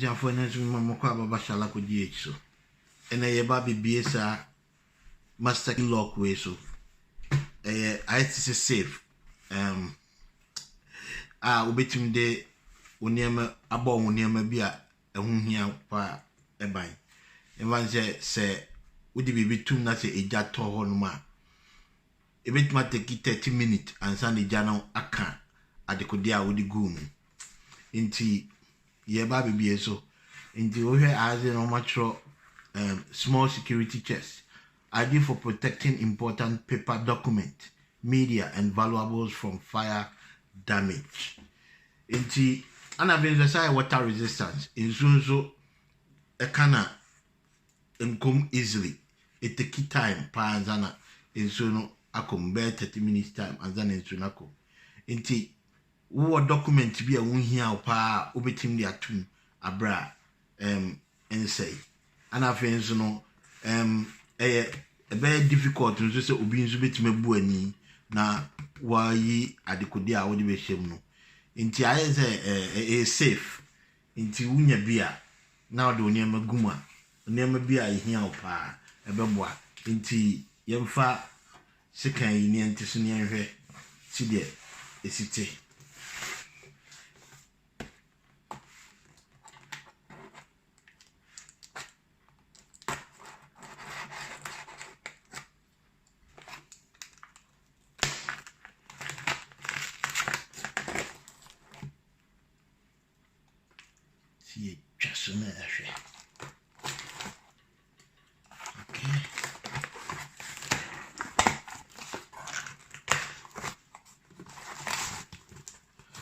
abuja for na so mamako ababa shala ko di so ena ye ba bibiesa master lock way so I say safe obetim de oniema abo oniema bi a ehun hia pa eban evan se wodi bibi tum na se eja to ho no ma ebetima take 30 minutes ansa ne ja no aka adekodi a wodi gum inti ye ba bibie so inti wo hwe aze no matro small security checks ID for protecting important paper document media and valuables from fire damage inti ana been say water resistance in so e kana come easily it take time pa anzana in so no akom be 30 minutes time anzana in so nako inti wo document bi a wo hia pa obetim dia atum abra ensay ana fenso no very difficult to say obi nso betim abu ani na wayi adekodi a wo de be hwem no inti aye say safe inti wunya bia na wo de oniema guma oniema bia hia pa ebeboa inti yemfa sekan yi ne ntese ne hwe si de esite si just na hwe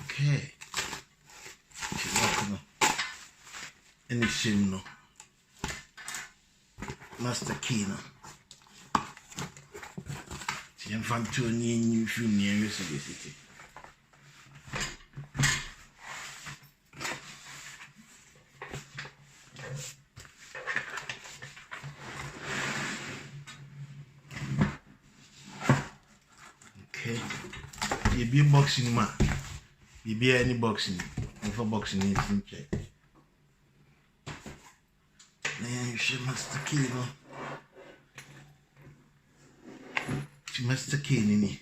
okay any sim no master key no tiam fam to ni fi ni enwese de city okay ye be boxing ma ye be any boxing for boxing in check man she must kill no she must kill ni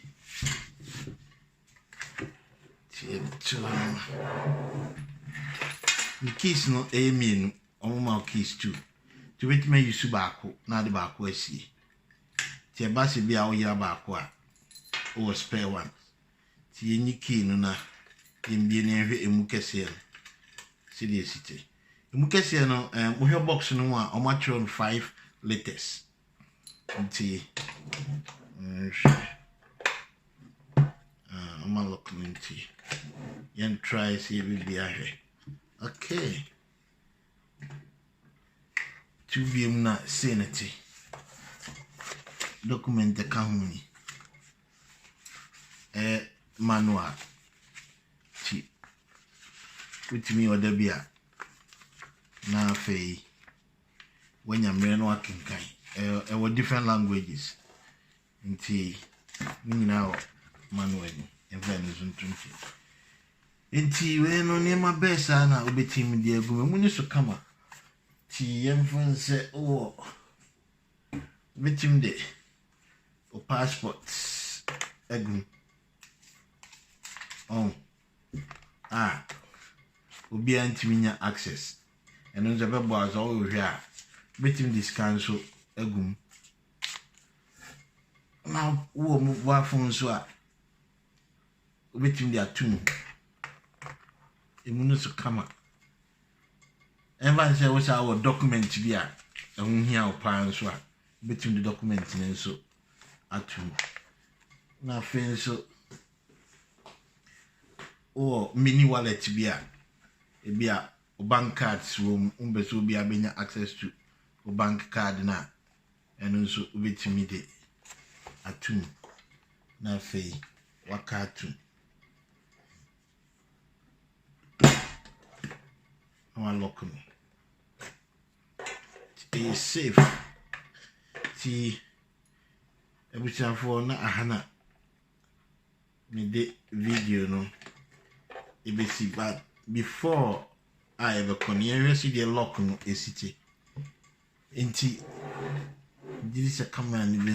she the keys no mean my keys too to wait me you subako na de baako asie ti ba se bia wo yira baako a o spare one ti yenyi key no na yembie ne hwe emu kese no sidi esite emu kese no wo hwe box no a o matron 5 liters nti I'm looking into yen try see we be ahwe okay to be na sanity document account manual ti with me order bia na fei when you mre no akenkan were different languages nti ni na manual event ntunti nti we no ne ma besa na obetim de agum mu ni so kama ti yemfon se o betim de o passport agum obi antiminya access eno nze bebo azo wo hwe a betim discan so agum na wo mu wa fon so a betim de atum emu no so kama evan say wo sa wo document bi a ehun hia o pan so a betim de document ne so atum na fen so o mini wallet bi a o bank cards wo umbeso bi abenya access to o bank card na eno so obetimi de atum na fei wakatu no lock me stay safe ti ebucha for na ahana me de video no ibesi but before I have a connection see the lock no esiti. Inti this a camera ni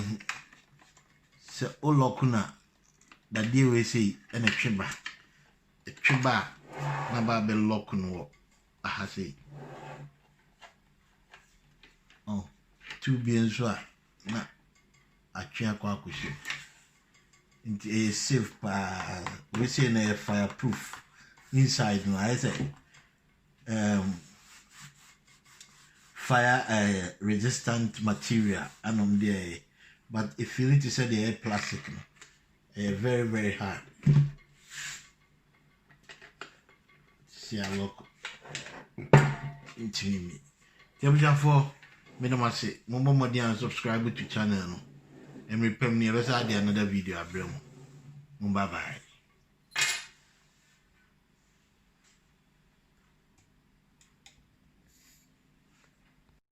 se o lock na da deɛ we say ɛna tweba na ba be lock no aha say oh two bi nso a na atwe akwa akohye nti a safe we say na fireproof inside no I say fire resistant material anom there, but if you need to say the plastic no very very hard. See a look into me. For me no say more and subscribe to channel no and repay me another video. Bye bye.